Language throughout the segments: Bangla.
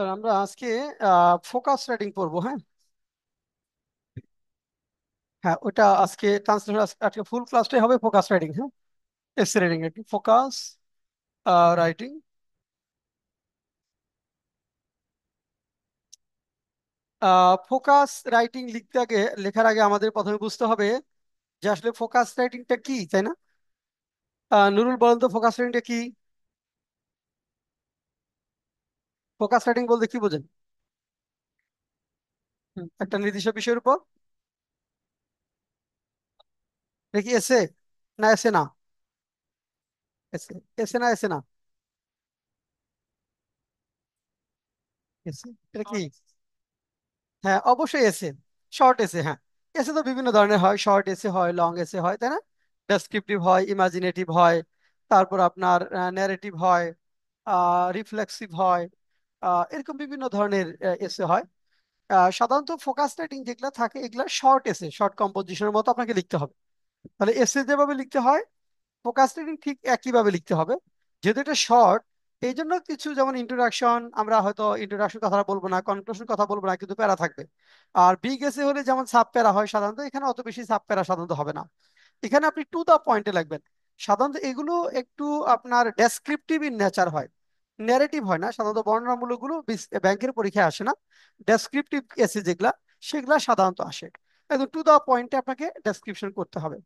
স্যার আমরা আজকে ফোকাস রাইটিং পড়বো। হ্যাঁ, হ্যাঁ, ওটা আজকে ট্রান্সলেশন আজকে ফুল ক্লাসটাই হবে ফোকাস রাইটিং। হ্যাঁ, এসে রাইটিং আর কি, ফোকাস রাইটিং। ফোকাস রাইটিং লেখার আগে আমাদের প্রথমে বুঝতে হবে যে আসলে ফোকাস রাইটিংটা কি, তাই না? নুরুল, বলেন তো ফোকাস রাইটিংটা কি? ফোকাস রাইটিং বলতে কি বোঝেন? একটা নির্দিষ্ট বিষয়ের উপর। এটা কি এসে না এসে না? এসে, এসে না এসে না? এসে, এটা কি? হ্যাঁ, অবশ্যই এসে, শর্ট এসে। হ্যাঁ, এসে তো বিভিন্ন ধরনের হয়, শর্ট এসে হয়, লং এসে হয়, তাই না? ডেসক্রিপটিভ হয়, ইমাজিনেটিভ হয়, তারপর আপনার ন্যারেটিভ হয়, রিফ্লেক্সিভ হয়, এরকম বিভিন্ন ধরনের এসে হয়। সাধারণত ফোকাস রাইটিং যেগুলো থাকে এগুলা শর্ট এসে, শর্ট কম্পোজিশনের মতো আপনাকে লিখতে হবে। তাহলে এসে যেভাবে লিখতে হয়, ফোকাস রিডিং ঠিক একইভাবে লিখতে হবে। যেহেতু এটা শর্ট, এই জন্য কিছু যেমন ইন্ট্রোডাকশন, আমরা হয়তো ইন্ট্রোডাকশন কথা বলবো না, কনক্লুশন কথা বলবো না, কিন্তু প্যারা থাকবে। আর বিগ এসে হলে যেমন সাব প্যারা হয়, সাধারণত এখানে অত বেশি সাব প্যারা সাধারণত হবে না। এখানে আপনি টু দা পয়েন্টে লাগবেন। সাধারণত এগুলো একটু আপনার ডেসক্রিপটিভ ইন নেচার হয়, ন্যারেটিভ হয় না। সাধারণত বর্ণনামূলকগুলো ব্যাংকের পরীক্ষায় আসে না। ডেসক্রিপটিভ এসে যেগুলা, সেগুলা সাধারণত আসে। একদম টু দা পয়েন্টে আপনাকে ডেসক্রিপশন করতে হবে।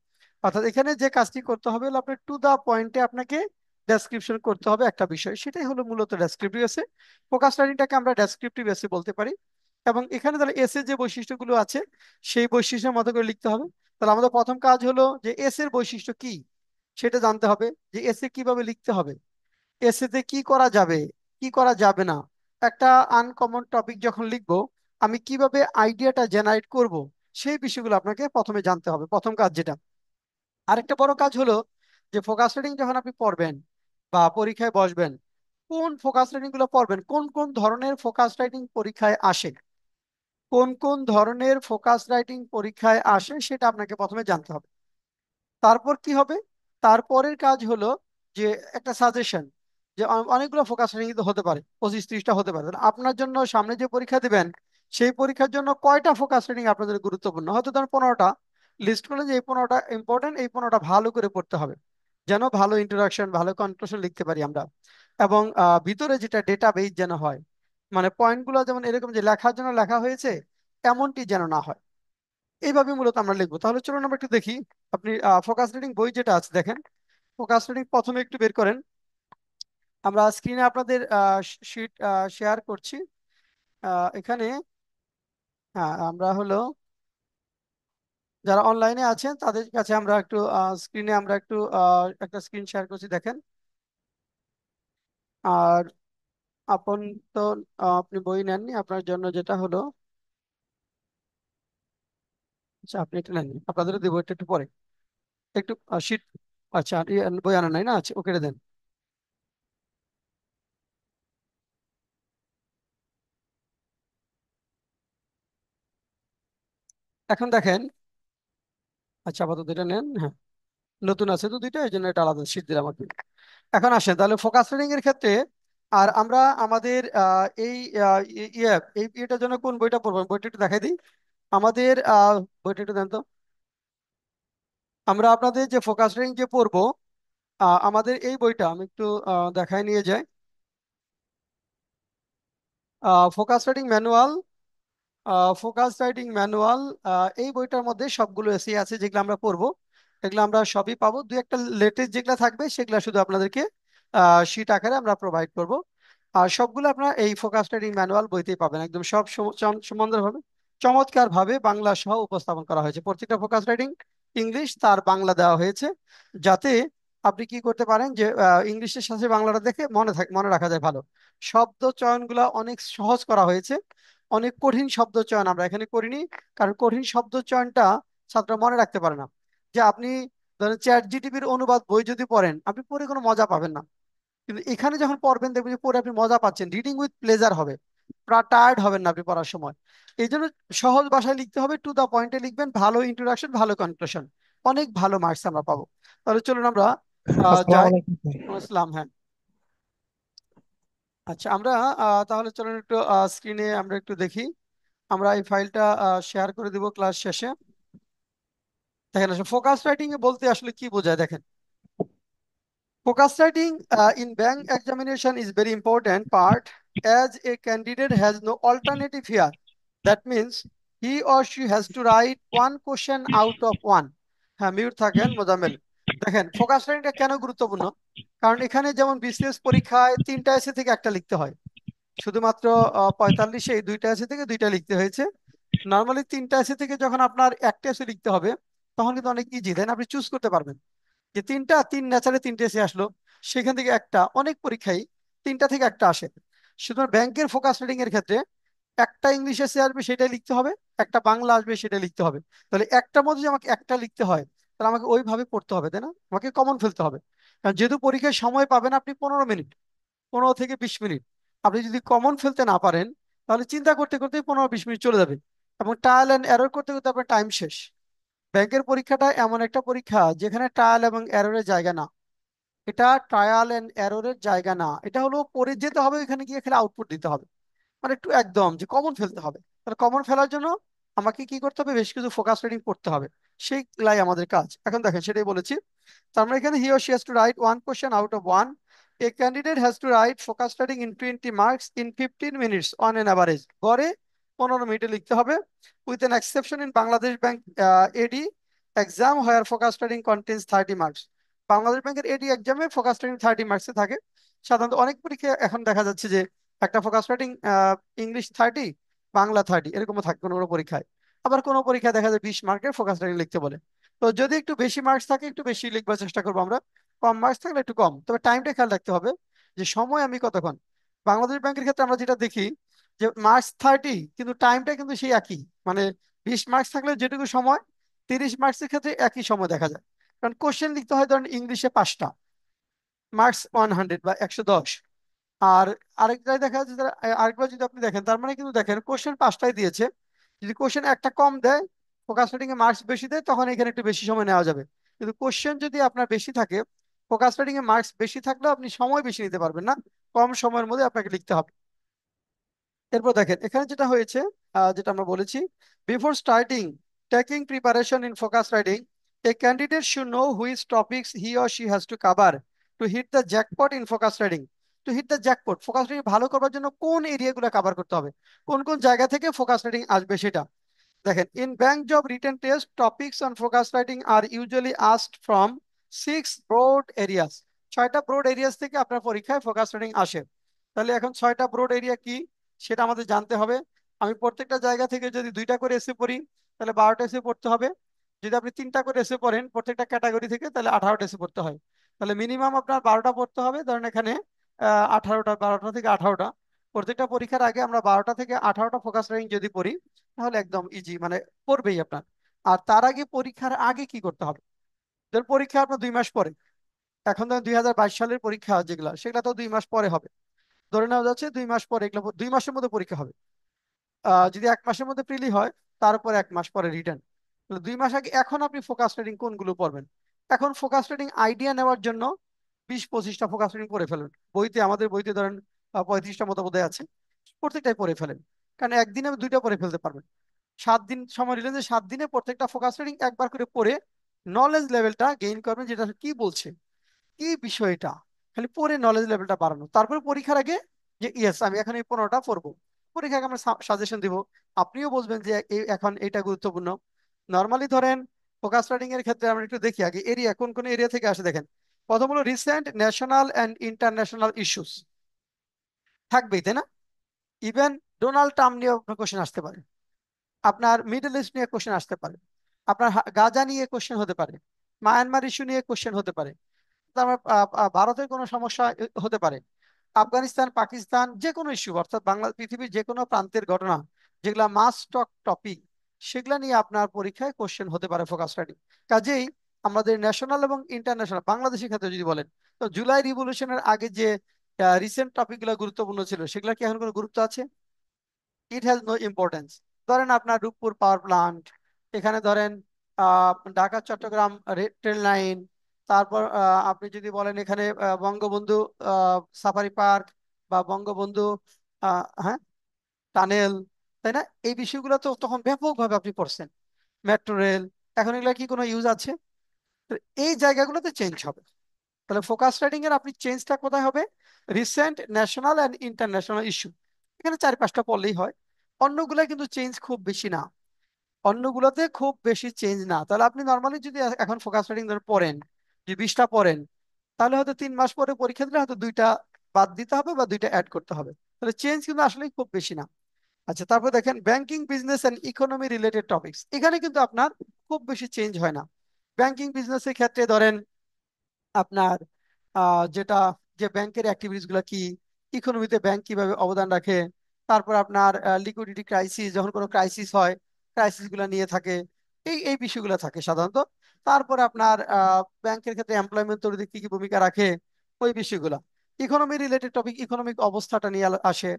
অর্থাৎ এখানে যে কাজটি করতে হবে হলো আপনার টু দা পয়েন্টে আপনাকে ডেসক্রিপশন করতে হবে একটা বিষয়, সেটাই হলো মূলত ডেসক্রিপটিভ এসে। ফোকাস রাইটিংটাকে আমরা ডেসক্রিপটিভ এসে বলতে পারি। এবং এখানে তাহলে এসে যে বৈশিষ্ট্যগুলো আছে সেই বৈশিষ্ট্যের মতো করে লিখতে হবে। তাহলে আমাদের প্রথম কাজ হলো যে এস এর বৈশিষ্ট্য কি সেটা জানতে হবে, যে এসে কিভাবে লিখতে হবে, এসেতে কি করা যাবে, কি করা যাবে না। একটা আনকমন টপিক যখন লিখবো, আমি কিভাবে আইডিয়াটা জেনারেট করব, সেই বিষয়গুলো আপনাকে প্রথমে জানতে হবে, প্রথম কাজ যেটা। আরেকটা বড় কাজ হলো যে ফোকাস রিডিং যখন আপনি পড়বেন বা পরীক্ষায় বসবেন, কোন ফোকাস রাইটিং গুলো পড়বেন, কোন কোন ধরনের ফোকাস রাইটিং পরীক্ষায় আসে, কোন কোন ধরনের ফোকাস রাইটিং পরীক্ষায় আসে সেটা আপনাকে প্রথমে জানতে হবে। তারপর কি হবে? তারপরের কাজ হলো যে একটা সাজেশন, যে অনেকগুলো ফোকাস রেটিং কিন্তু হতে পারে, 25-30টা হতে পারে। তাহলে আপনার জন্য সামনে যে পরীক্ষা দিবেন, সেই পরীক্ষার জন্য কয়টা ফোকাস রেটিং আপনাদের গুরুত্বপূর্ণ, হয়তো ধরেন 15টা। লিস্ট করলেন যে এই 15টা ইম্পর্টেন্ট, এই 15টা ভালো করে পড়তে হবে, যেন ভালো ইন্ট্রোডাকশন ভালো কনক্লুশন লিখতে পারি আমরা। এবং ভিতরে যেটা ডেটা বেস যেন হয়, মানে পয়েন্টগুলো যেমন এরকম যে লেখার জন্য লেখা হয়েছে এমনটি যেন না হয়। এইভাবে মূলত আমরা লিখবো। তাহলে চলুন আমরা একটু দেখি। আপনি ফোকাস রিডিং বই যেটা আছে দেখেন, ফোকাস রিডিং প্রথমে একটু বের করেন। আমরা স্ক্রিনে আপনাদের শিট শেয়ার করছি এখানে। হ্যাঁ, আমরা হলো যারা অনলাইনে আছেন তাদের কাছে আমরা একটু স্ক্রিনে আমরা একটু একটা স্ক্রিন শেয়ার করছি, দেখেন। আর আপন তো আপনি বই নেননি, আপনার জন্য যেটা হলো, আচ্ছা আপনি এটা নেননি, আপনাদেরও দেবো এটা একটু পরে, একটু শিট। আচ্ছা, বই আনা নাই না? আচ্ছা, ওকে দেন। এখন দেখেন, আচ্ছা আপাতত এটা নেন। হ্যাঁ, নতুন আছে তো দুইটা, এই জন্য এটা আলাদা শীট দিলাম আর কি। এখন আসেন তাহলে ফোকাস রিডিং এর ক্ষেত্রে। আর আমরা আমাদের এই এই এটার জন্য কোন বইটা পড়বো, বইটা একটু দেখাই দিই আমাদের। বইটা একটু দেন তো। আমরা আপনাদের যে ফোকাস রিডিং যে পড়বো, আমাদের এই বইটা আমি একটু দেখাই নিয়ে যাই। Focus writing manual, focus writing manual, এই বইটার মধ্যে সবগুলো এসে আছে যেগুলো আমরা পড়বো। এগুলো আমরা সবই পাবো, দুই একটা লেটেস্ট যেগুলো থাকবে সেগুলো শুধু আপনাদেরকে শীট আকারে আমরা প্রোভাইড করব। আর সবগুলো আপনারা এই ফোকাস রাইটিং ম্যানুয়াল বইতেই পাবেন, একদম সব সুন্দরভাবে চমৎকার ভাবে বাংলা সহ উপস্থাপন করা হয়েছে। প্রত্যেকটা ফোকাস রাইটিং ইংলিশ তার বাংলা দেওয়া হয়েছে, যাতে আপনি কি করতে পারেন যে ইংলিশের সাথে বাংলাটা দেখে মনে রাখা যায় ভালো। শব্দ চয়নগুলো অনেক সহজ করা হয়েছে, অনেক কঠিন শব্দ চয়ন আমরা এখানে করিনি। কারণ কঠিন শব্দ চয়নটা ছাত্র মনে রাখতে পারে না। যে আপনি ধরেন চ্যাট জিটিপির অনুবাদ বই যদি পড়েন, আপনি পড়ে কোনো মজা পাবেন না। কিন্তু এখানে যখন পড়বেন দেখবেন যে পড়ে আপনি মজা পাচ্ছেন, রিডিং উইথ প্লেজার হবে, টায়ার্ড হবেন না আপনি পড়ার সময়। এই জন্য সহজ ভাষায় লিখতে হবে, টু দা পয়েন্টে লিখবেন, ভালো ইন্ট্রোডাকশন ভালো কনক্লুশন, অনেক ভালো মার্কস আমরা পাবো। তাহলে চলুন আমরা আসসালামু যাই। আলাইকুম স্যার। ইসলাম, হ্যাঁ। আচ্ছা, আমরা তাহলে চলুন একটু স্ক্রিনে আমরা একটু দেখি। আমরা এই ফাইলটা শেয়ার করে দিব ক্লাস শেষে। দেখেন আসলে ফোকাস রাইটিং এ বলতে আসলে কি বোঝায় দেখেন। Focus writing in bank examination is very important part as a candidate has no alternative here. That means he or she has to write one question out of one. হ্যাঁ, মিউট থাকেন মোজাম্মেল। দেখেন ফোকাস রাইটিংটা কেন গুরুত্বপূর্ণ, কারণ এখানে যেমন বিসিএস পরীক্ষায় 3টা এসে থেকে একটা লিখতে হয়, শুধুমাত্র 45-এ এই 2টা এসে থেকে 2টা লিখতে হয়েছে। নর্মালি 3টা এসে থেকে যখন আপনার একটা এসে লিখতে হবে, তখন কিন্তু অনেক ইজি, দেন আপনি চুজ করতে পারবেন যে তিন ন্যাচারে 3টে এসে আসলো, সেখান থেকে একটা, অনেক পরীক্ষায় 3টা থেকে একটা আসে। সুতরাং ব্যাংকের ফোকাস রিডিং এর ক্ষেত্রে একটা ইংলিশ এসে আসবে সেটাই লিখতে হবে, একটা বাংলা আসবে সেটাই লিখতে হবে। তাহলে একটার মধ্যে যদি আমাকে একটা লিখতে হয়, তাহলে আমাকে ওইভাবে পড়তে হবে, তাই না? আমাকে কমন ফেলতে হবে। কারণ যেহেতু পরীক্ষায় সময় পাবেন আপনি 15 মিনিট, 15 থেকে 20 মিনিট, আপনি যদি কমন ফেলতে না পারেন, তাহলে চিন্তা করতে করতে 15-20 মিনিট চলে যাবে, এবং ট্রায়াল এন্ড এরর করতে করতে আপনার টাইম শেষ। ব্যাংকের পরীক্ষাটা এমন একটা পরীক্ষা যেখানে ট্রায়াল এবং এররের জায়গা না। এটা ট্রায়াল এন্ড এররের জায়গা না, এটা হলো পড়ে যেতে হবে, এখানে গিয়ে খেলে আউটপুট দিতে হবে। মানে একটু একদম যে কমন ফেলতে হবে। তাহলে কমন ফেলার জন্য আমাকে কি করতে হবে, বেশ কিছু ফোকাস রিডিং পড়তে হবে। সেইগুলাই আমাদের কাজ। এখন দেখেন সেটাই বলেছি। তার মানে এখানে he or she has to write one question out of one. A candidate has to write focus writing in 20 marks in 15 minutes on an average. গড়ে 15 মিনিটে লিখতে হবে। With an exception in Bangladesh bank AD exam where focus writing contains 30 marks. Bangladesh ব্যাংকের এডি এক্সামে ফোকাস রাইটিং 30 মার্কসে থাকে। সাধারণত অনেক পরীক্ষা এখন দেখা যাচ্ছে যে একটা ফোকাস রাইটিং ইংলিশ 30, বাংলা 30, এরকমও থাকে কোনো কোনো পরীক্ষায়। আবার কোনো পরীক্ষায় দেখা যায় 20 মার্কের ফোকাস রাইটিং লিখতে বলে। তো যদি একটু বেশি মার্কস থাকে একটু বেশি লিখবার চেষ্টা করবো আমরা, কম মার্কস থাকলে একটু কম। তবে টাইমটা খেয়াল রাখতে হবে যে সময় আমি কতক্ষণ। বাংলাদেশ ব্যাংকের ক্ষেত্রে আমরা যেটা দেখি যে মার্কস 30 কিন্তু টাইমটা কিন্তু সেই একই। মানে 20 মার্কস থাকলে যেটুকু সময়, 30 মার্কসের ক্ষেত্রে একই সময় দেখা যায়। কারণ কোশ্চেন লিখতে হয় ধরেন ইংলিশে 5টা, মার্কস 100 বা 110। আর আরেকটাই দেখা যাচ্ছে আরেকবার যদি আপনি দেখেন, তার মানে কিন্তু দেখেন কোশ্চেন 5টাই দিয়েছে। যদি কোশ্চেন একটা কম দেয়, ফোকাস রাইটিং এ মার্কস বেশি দেয়, তখন এখানে একটু বেশি সময় নেওয়া যাবে। কিন্তু কোশ্চেন যদি আপনার বেশি থাকে, ফোকাস রাইটিং এ মার্কস বেশি থাকলেও আপনি সময় বেশি নিতে পারবেন না, কম সময়ের মধ্যে আপনাকে লিখতে হবে। এরপর দেখেন এখানে যেটা হয়েছে, যেটা আমরা বলেছি, before starting taking preparation in focus writing a candidate should know which topics he or she has to cover to hit the jackpot in focus writing. To hit the jackpot, focus writing ভালো করবার জন্য কোন এরিয়াগুলো কভার করতে হবে, কোন কোন জায়গা থেকে ফোকাস রাইটিং আসবে সেটা দেখেন। In bank job written test topics on focus writing are usually asked from 6 broad areas. 6টা ব্রড এরিয়াস থেকে আপনার পরীক্ষায় ফোকাস রাইটিং আসে। তাহলে এখন 6টা ব্রড এরিয়া কি সেটা আমাদের জানতে হবে। আমি প্রত্যেকটা জায়গা থেকে যদি 2টা করে এসে পড়ি, তাহলে 12টা এসে পড়তে হবে। যদি আপনি 3টা করে এসে পড়েন প্রত্যেকটা ক্যাটাগরি থেকে, তাহলে 18টা এসে পড়তে হয়। তাহলে মিনিমাম আপনার 12টা পড়তে হবে। ধরেন এখানে 18টা, 12টা থেকে 18টা। প্রত্যেকটা পরীক্ষার আগে আমরা 12টা থেকে 18টা ফোকাস রাইটিং যদি পড়ি, তাহলে একদম ইজি, মানে পড়বেই আপনার। আর তার আগে পরীক্ষার আগে কি করতে হবে, ধর পরীক্ষা আপনার 2 মাস পরে। এখন ধরেন 2022 সালের পরীক্ষা যেগুলা, সেগুলা তো 2 মাস পরে হবে। ধরে নেওয়া যাচ্ছে 2 মাস পরে, এগুলো 2 মাসের মধ্যে পরীক্ষা হবে। যদি 1 মাসের মধ্যে প্রিলি হয়, তারপর 1 মাস পরে রিটার্ন। 2 মাস আগে এখন আপনি ফোকাস রিডিং কোনগুলো পড়বেন? এখন ফোকাস রিডিং আইডিয়া নেওয়ার জন্য 20-25টা ফোকাস রিডিং পড়ে ফেলেন। বইতে, আমাদের বইতে ধরেন 35টা মতো বোধহয় আছে, প্রত্যেকটাই পড়ে ফেলেন। কারণ একদিনে 2টা পড়ে ফেলতে পারবেন। 7 দিন সময় নিলেন, যে 7 দিনে প্রত্যেকটা ফোকাস রিডিং একবার করে পড়ে নলেজ লেভেলটা গেইন করবেন, যেটা কি বলছে, কি বিষয়টা, খালি পড়ে নলেজ লেভেলটা বাড়ানো। তারপরে পরীক্ষার আগে যে ইয়েস আমি এখন এই 15টা পড়বো, পরীক্ষাকে আমরা সাজেশন দিব, আপনিও বুঝবেন যে এখন এটা গুরুত্বপূর্ণ। নর্মালি ধরেন ফোকাস রাইটিং এর ক্ষেত্রে আমরা একটু দেখি আগে এরিয়া কোন কোন এরিয়া থেকে আসে। দেখেন প্রথম হলো recent national and international issues, থাকবেই তাই না? ইভেন ডোনাল্ড ট্রাম্প নিয়ে আপনার কোশ্চেন আসতে পারে, আপনার মিডল ইস্ট নিয়ে কোশ্চেন আসতে পারে, আপনার গাজা নিয়ে কোশ্চেন হতে পারে, মায়ানমার ইস্যু নিয়ে কোশ্চেন হতে পারে, তারপর ভারতের কোনো সমস্যা হতে পারে, আফগানিস্তান, পাকিস্তান, যে কোনো ইস্যু, অর্থাৎ বাংলা পৃথিবীর যে কোনো প্রান্তের ঘটনা, যেগুলা মাস টক টপিক, সেগুলা নিয়ে আপনার পরীক্ষায় কোশ্চেন হতে পারে ফোকাস স্টাডি। কাজেই আমাদের ন্যাশনাল এবং ইন্টারন্যাশনাল, বাংলাদেশের ক্ষেত্রে যদি বলেন, তো জুলাই রিভলিউশনের আগে যে রিসেন্ট টপিকগুলো গুরুত্বপূর্ণ ছিল, সেগুলা কি এখন কোনো গুরুত্ব আছে? It has no importance. ধরেন আপনার রূপপুর পাওয়ার প্লান্ট, এখানে ধরেন ঢাকা চট্টগ্রাম ট্রেন লাইন, তারপর আপনি যদি বলেন এখানে বঙ্গবন্ধু সাফারি পার্ক, বা বঙ্গবন্ধু হ্যাঁ, টানেল, তাই না? এই বিষয়গুলো তো তখন ব্যাপকভাবে আপনি পড়ছেন। মেট্রো রেল, এখন এগুলো কি কোনো ইউজ আছে? তো এই জায়গাগুলোতে চেঞ্জ হবে। তাহলে ফোকাস রাইটিং এর আপনি চেঞ্জটা কোথায় হবে? Recent, national and international issue, এখানে 4-5টা পড়লেই হয়। অন্যগুলা কিন্তু চেঞ্জ খুব বেশি না, অন্যগুলোতে খুব বেশি চেঞ্জ না। তাহলে আপনি নর্মালি যদি এখন ফোকাস রাইটিং ধরে পড়েন, যে 20টা পড়েন, তাহলে হয়তো 3 মাস পরে পরীক্ষা দিলে হয়তো 2টা বাদ দিতে হবে বা 2টা অ্যাড করতে হবে। তাহলে চেঞ্জ কিন্তু আসলে খুব বেশি না। আচ্ছা, তারপর দেখেন banking, business and economy related topics, এখানে কিন্তু আপনার খুব বেশি চেঞ্জ হয় না। ব্যাংকিং বিজনেসের ক্ষেত্রে ধরেন আপনার যেটা, যে ব্যাংকের অ্যাক্টিভিটিস গুলো কি, ইকোনমিতে ব্যাংক কিভাবে অবদান রাখে, তারপর আপনার লিকুইডিটি ক্রাইসিস, যখন কোনো ক্রাইসিস হয় ক্রাইসিস গুলো নিয়ে থাকে, এই এই বিষয়গুলো থাকে সাধারণত। তারপরে আপনার ব্যাংকের ক্ষেত্রে এমপ্লয়মেন্ট তৈরিতে কি কি ভূমিকা রাখে, ওই বিষয়গুলো। ইকোনমি রিলেটেড টপিক, ইকোনমিক অবস্থাটা নিয়ে আসে।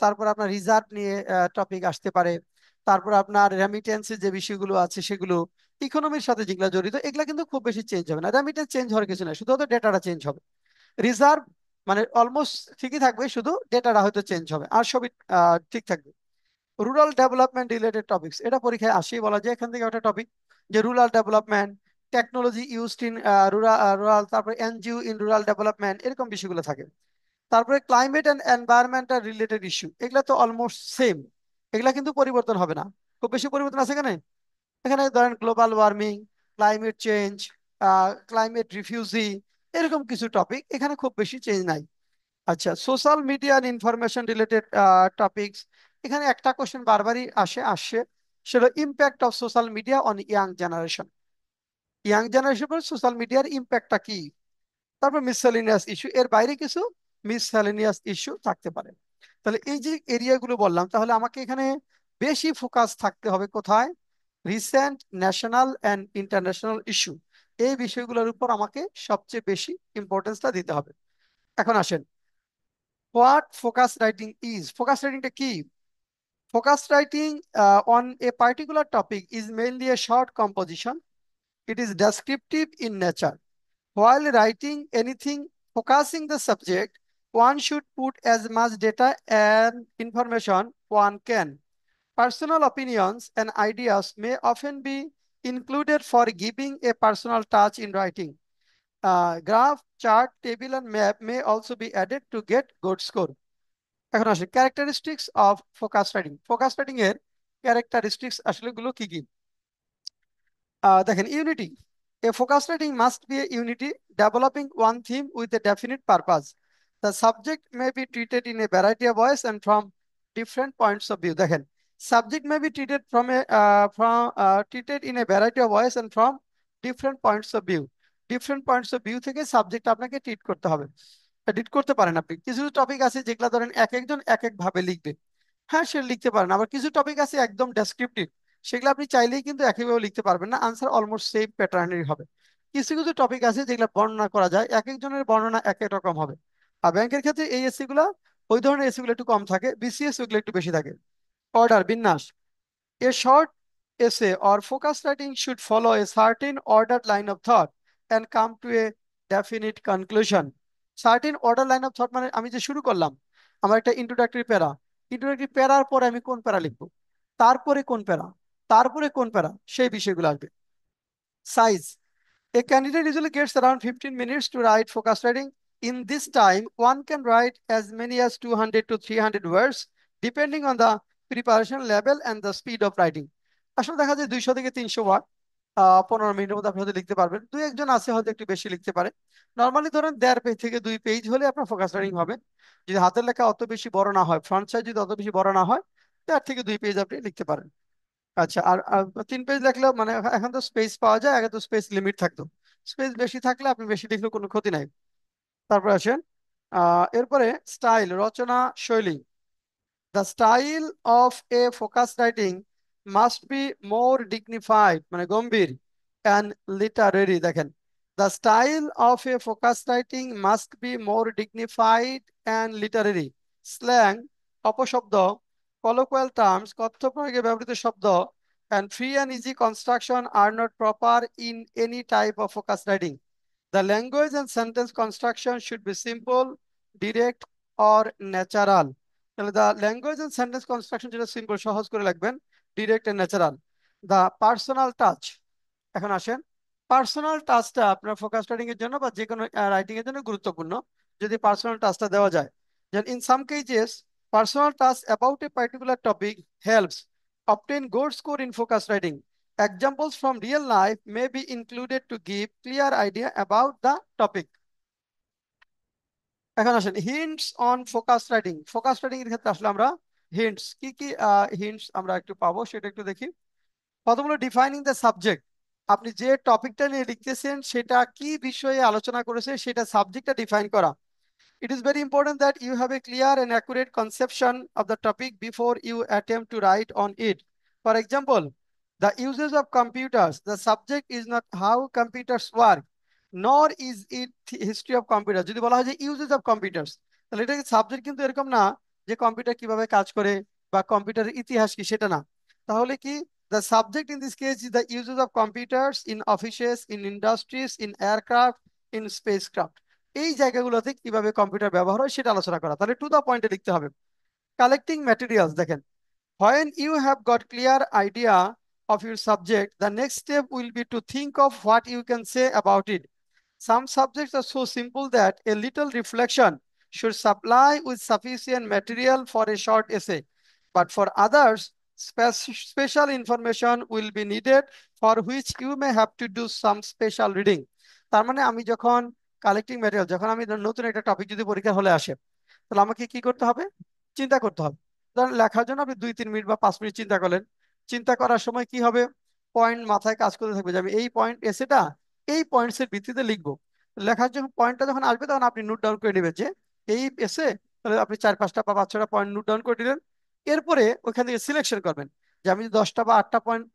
তারপর আপনার রিজার্ভ নিয়ে টপিক আসতে পারে। তারপর আপনার রেমিটেন্সের যে বিষয়গুলো আছে সেগুলো, ইকোনমির সাথে যেগুলো জড়িত, এগুলা কিন্তু খুব বেশি চেঞ্জ হবে না। রেমিটেন্স চেঞ্জ হওয়ার কিছু নাই, শুধু হয়তো ডেটাটা চেঞ্জ হবে। রিজার্ভ মানে অলমোস্ট ঠিকই থাকবে, শুধু ডেটাটা হয়তো চেঞ্জ হবে, আর সবই ঠিক থাকবে। রুরাল ডেভেলপমেন্ট রিলেটেড টপিকস, এটা পরীক্ষায় আসেই বলা যায়, এখান থেকে একটা টপিক, যে rural development, technology used in rural, তারপরে এনজিও ইন রুরাল ডেভেলপমেন্ট, এরকম বিষয়গুলো থাকে। তারপরে climate and environmental related issue, এগুলা তো অলমোস্ট সেম, এগুলা কিন্তু পরিবর্তন হবে না। খুব বেশি পরিবর্তন আছে এখানে? এখানে ধরেন global warming, climate change, climate refugee, এরকম কিছু টপিক, এখানে খুব বেশি চেঞ্জ নাই। আচ্ছা, social media and information related topics, এখানে একটা কোশ্চেন বারবারই আসে, সেটা impact of social media on young generation. Young generation পর সোশ্যাল মিডিয়ার ইম্প্যাক্টটা কি? তারপর মিসসেলেনিয়াস ইস্যু, এর বাইরে কিছু মিসসেলেনিয়াস ইস্যু থাকতে পারে। তাহলে এই যে এরিয়াগুলো বললাম, তাহলে আমাকে এখানে বেশি ফোকাস থাকতে হবে কোথায়? Recent, national and international issue, এই বিষয়গুলোর উপর আমাকে সবচেয়ে বেশি ইম্পর্টেন্সটা দিতে হবে। এখন আসেন, what focus writing is, focus রাইটিংটা কি? Focus writing on a particular topic is mainly a short composition. It is descriptive in nature. While writing anything focusing the subject, one should put as much data and information one can. Personal opinions and ideas may often be included for giving a personal touch in writing. Graph, chart, table, and map may also be added to get good score. এখন আসে characteristics of focus writing, focus writing এর ক্যারেক্টারিস্টিক্স আসলে গুলো কি কি? দেখেন, unity, a focus writing must be a unity, developing one theme with a definite purpose. The subject may be treated in a variety of voice and from different points of view. দেখেন, subject may be treated treated in a variety of voice and from different points of view. Different points of view থেকে সাবজেক্ট আপনাকে ট্রিট করতে হবে। এডিট করতে পারেন আপনি। কিছু টপিক আছে যেগুলো ধরেন এক একজন এক এক ভাবে লিখবে, হ্যাঁ সে লিখতে পারেন। আবার কিছু টপিক আছে একদম ডেসক্রিপটিভ, সেগুলো আপনি চাইলেই কিন্তু একইভাবে লিখতে পারবেন না, আনসার অলমোস্ট সেম প্যাটার্নেরই হবে। কিছু কিছু টপিক আছে যেগুলো বর্ণনা করা যায়, এক একজনের বর্ণনা এক এক রকম হবে। আর ব্যাংকের ক্ষেত্রে এই এসসি গুলা, ওই ধরনের এসসি গুলো একটু কম থাকে, বিসিএস ওগুলো একটু বেশি থাকে। অর্ডার, বিন্যাস, a short essay or focus writing should follow a certain ordered line of thought and come to a definite conclusion. Certain ordered line of thought মানে আমি যে শুরু করলাম, আমার একটা ইন্ট্রোডাক্টরি প্যারা, ইন্ট্রোডাক্টরি প্যারার পরে আমি কোন প্যারা লিখবো, তারপরে কোন প্যারা, তারপরে কোন প্যারা, সেই বিষয়গুলো আসবে। Size, a candidate usually gets around 15 minutes to write focus writing. In this time, one can write as many as 200 to 300 words, depending on the preparation level and the speed of writing. আসলে দেখা যায় 200 থেকে 300 ওয়ার্ড 15 মিনিটের মধ্যে আপনি হয়তো লিখতে পারবেন। দুই একজন আছে হয়তো একটু বেশি লিখতে পারে। নর্মালি ধরেন 1.5 পেজ থেকে 2 পেজ হলে আপনার ফোকাস রাইটিং হবে। যদি হাতের লেখা অত বেশি বড় না হয়, ফ্রন্ট সাইজ যদি অত বেশি বড় না হয়, 1.5 থেকে 2 পেজ আপনি লিখতে পারেন। আচ্ছা, আর 3 পেজ লেখলেও মানে এখন তো স্পেস পাওয়া যায়, আগে তো স্পেস লিমিট থাকতো। স্পেস বেশি থাকলে আপনি বেশি লিখলেও কোনো ক্ষতি নাই। তারপর আসেন এরপরে স্টাইল, রচনা শৈলী। The style of a focus writing must be more dignified মানে গম্ভীর and literary। দেখেন, the style of a focus writing must be more dignified and literary. Slang, অপশব্দ, colloquial terms, কথ্য প্রয়োগে ব্যবহৃত শব্দ, and free and easy construction are not proper in any type of focus writing. The language and sentence construction should be simple, direct, or natural. তাহলে the language and sentence construction যেটা সিম্পল, সহজ করে লিখবেন, direct and natural. The personal touch. এখন আসেন, পার্সোনাল টাচটা আপনার ফোকাস রাইটিং এর জন্য বা যে কোনো রাইটিং এর জন্য গুরুত্বপূর্ণ, যদি পার্সোনাল টাচটা দেওয়া যায়। যেন in some cases personal touch about a particular topic helps obtain good score in focus writing. Examples from real life may be included to give clear idea about the topic. এখন আসেন hints on focus writing. Focus writing এর ক্ষেত্রে আসলে আমরা হিন্টস কি কি হিন্টস আমরা একটু পাবো সেটা একটু দেখি। প্রথম হলো ডিফাইনিং দ্য সাবজেক্ট। আপনি যে টপিকটা নিয়ে লিখতেছেন সেটা কি বিষয়ে আলোচনা করেছে সেটা সাবজেক্টটা ডিফাইন করা। It is very important that you have a clear and accurate conception of the topic before you attempt to write on it. For example, the uses of computers. The subject is not how computers work, nor is it history of computers. যদি বলা হয় যে uses of computers, তাহলে এটা সাবজেক্ট কিন্তু এরকম না যে কম্পিউটার কিভাবে কাজ করে বা কম্পিউটারের ইতিহাস কি সেটা না। তাহলে কি the subject in this case is the uses of computers in offices, in industries, in aircraft, in spacecraft. এই জায়গাগুলোতে কিভাবে কম্পিউটার ব্যবহার হয় সেটা আলোচনা করা। তাহলে টু দা পয়েন্টে লিখতে হবে। কালেক্টিং ম্যাটেরিয়ালস দেখেন, when you have got clear idea of your subject, the next step will be to think of what you can say about it. Some subjects are so simple that a little reflection should supply with sufficient material for a short essay, but for others special information will be needed, for which you may have to do some special reading. তার মানে আমি যখন কালেক্টিং ম্যাটেরিয়াল, যখন আমি নতুন একটা টপিক যদি পরীক্ষা হলে আসে, তাহলে আমাকে কি করতে হবে? চিন্তা করতে হবে। ধরেন লেখার জন্য আপনি 2-3 মিনিট বা 5 মিনিট চিন্তা করলেন। চিন্তা করার সময় কি হবে? পয়েন্ট মাথায় কাজ করতে থাকবে যে আমি এই পয়েন্ট এসেটা এই পয়েন্টস এর ভিত্তিতে লিখবো। লেখার যখন পয়েন্টটা যখন আসবে তখন আপনি নোট ডাউন করে নেবেন যে এই এসে, তাহলে আপনি 4-5টা বা 5-6টা পয়েন্ট নোট ডাউন করে দিলেন। এরপরে ওইখান থেকে সিলেকশন করবেন যে আমি 10টা বা 8টা পয়েন্ট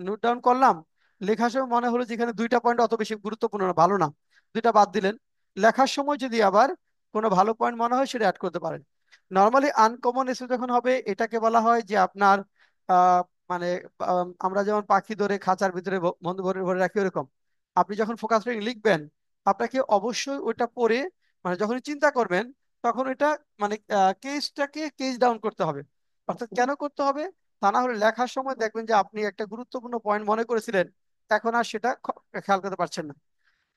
নোট ডাউন করলাম, লেখার সময় মনে হলো যেখানে 2টা পয়েন্ট অত বেশি গুরুত্বপূর্ণ না, ভালো না, 2টা বাদ দিলেন। লেখার সময় যদি আবার কোনো ভালো পয়েন্ট মনে হয় সেটা অ্যাড করতে পারেন। নর্মালি আনকমন এসে যখন হবে এটাকে বলা হয় যে আপনার আহ, মানে আমরা যেমন পাখি ধরে খাঁচার ভিতরে বন্ধ ভরে ভরে রাখি ওরকম। আপনি যখন ফোকাস রেটিং লিখবেন আপনাকে অবশ্যই ওইটা পড়ে, মানে যখন চিন্তা করবেন তখন এটা মানে কেজটাকে কেজ ডাউন করতে হবে। অর্থাৎ কেন করতে হবে? তা না হলে লেখার সময় দেখবেন যে আপনি একটা গুরুত্বপূর্ণ পয়েন্ট মনে করেছিলেন, এখন আর সেটা খেয়াল করতে পারছেন না।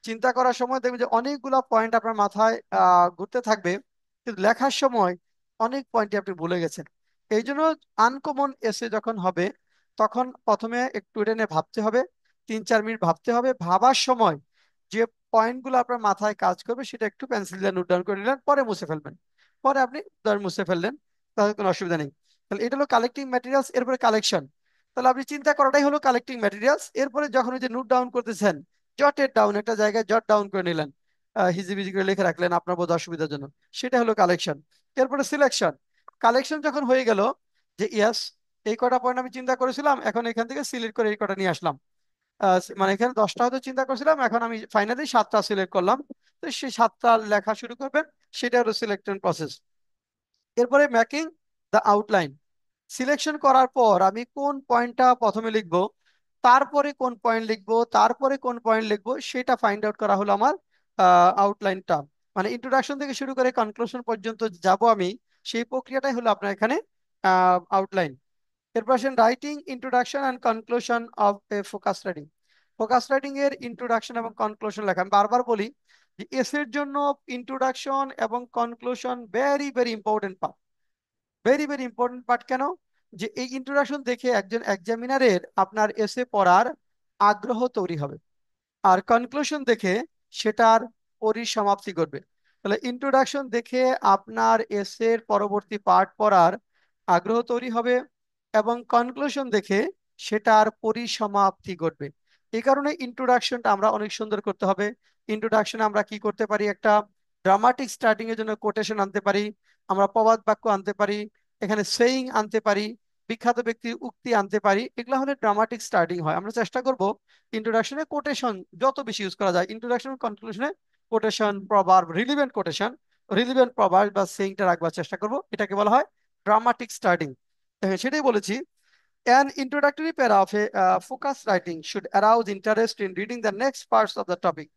চিন্তা করার সময় দেখবেন যে অনেকগুলা পয়েন্ট আপনার মাথায় ঘুরতে থাকবে, কিন্তু লেখার সময় অনেক পয়েন্টই আপনি ভুলে গেছেন। এই জন্য আনকমন এসে যখন হবে তখন প্রথমে একটু এটা নিয়ে ভাবতে হবে, 3-4 মিনিট ভাবতে হবে। ভাবার সময় যে পয়েন্টগুলো আপনার মাথায় কাজ করবে সেটা একটু পেন্সিল দিয়ে নোট ডাউন করে নিলেন, পরে মুছে ফেলবেন। পরে আপনি ধর মুছে ফেললেন, তাহলে কোনো অসুবিধা নেই। তাহলে এটা হলো কালেক্টিং ম্যাটেরিয়ালস, এরপরে কালেকশন। তাহলে আপনি চিন্তা করাটাই হলো কালেক্টিং ম্যাটেরিয়ালস। এরপরে যখন ওই যে নোট ডাউন করতেছেন, জটেড ডাউন, একটা জায়গায় জট ডাউন করে নিলেন, হিজিবিজি করে লিখে রাখলেন আপনার বোধ অসুবিধার জন্য, সেটা হলো কালেকশন। এরপরে সিলেকশন। কালেকশন যখন হয়ে গেল যে ইয়াস এই কটা পয়েন্ট আমি চিন্তা করেছিলাম, এখন এখান থেকে সিলেক্ট করে এই কটা নিয়ে আসলাম। মানে এখানে 10টা হয়তো চিন্তা করছিলাম, এখন আমি ফাইনালি 7টা সিলেক্ট করলাম। তো সেই 7টা লেখা শুরু করবেন, সেটা হলো সিলেকশন প্রসেস। এরপরে মেকিং দ্য আউটলাইন। সিলেকশন করার পর আমি কোন পয়েন্টটা প্রথমে লিখবো, তারপরে কোন পয়েন্ট লিখবো, তারপরে কোন পয়েন্ট লিখবো, সেটা ফাইন্ড আউট করা হলো আমার আউটলাইনটা। মানে ইন্ট্রোডাকশন থেকে শুরু করে কনক্লুশন পর্যন্ত যাব আমি, সেই প্রক্রিয়াটাই হলো আপনার এখানে আউটলাইন। এরপর আসেন writing introduction and conclusion of A focus writing. Focus writing এর ইন্ট্রোডাকশন এবং কনক্লুশন লেখা, আমি বারবার বলি যে এসের জন্য ইন্ট্রোডাকশন এবং conclusion very very important part. Very very important part কেন? যে এই ইন্ট্রোডাকশন দেখে একজন এক্সামিনারের আপনার এসে পড়ার আগ্রহ তৈরি হবে, আর কনক্লুশন দেখে সেটার পরিসমাপ্তি ঘটবে। তাহলে ইন্ট্রোডাকশন দেখে আপনার এসের পরবর্তী পার্ট পড়ার আগ্রহ তৈরি হবে, এবং কনক্লুশন দেখে সেটার পরিসমাপ্তি ঘটবে। এই কারণে ইন্ট্রোডাকশনটা আমরা অনেক সুন্দর করতে হবে। ইন্ট্রোডাকশনে আমরা কি করতে পারি? একটা ড্রামাটিক স্টার্টিং এর জন্য কোটেশন আনতে পারি, আমরা প্রবাদ বাক্য আনতে পারি, এখানে সেইং আনতে পারি, বিখ্যাত ব্যক্তির উক্তি আনতে পারি। এগুলো হলে ড্রামাটিক স্টার্টিং হয়। আমরা চেষ্টা করব ইন্ট্রোডাকশনে কোটেশন যত বেশি ইউজ করা যায়। ইন্ট্রোডাকশন কনক্লুশনে quotation, proverb, relevant quotation, relevant proverb বা সেইংটা রাখবার চেষ্টা করব। এটাকে বলা হয় ড্রামাটিক স্টার্টিং। সেটাই বলেছি, an introductory para of a focus writing should arouse interest in reading the next parts of the topic.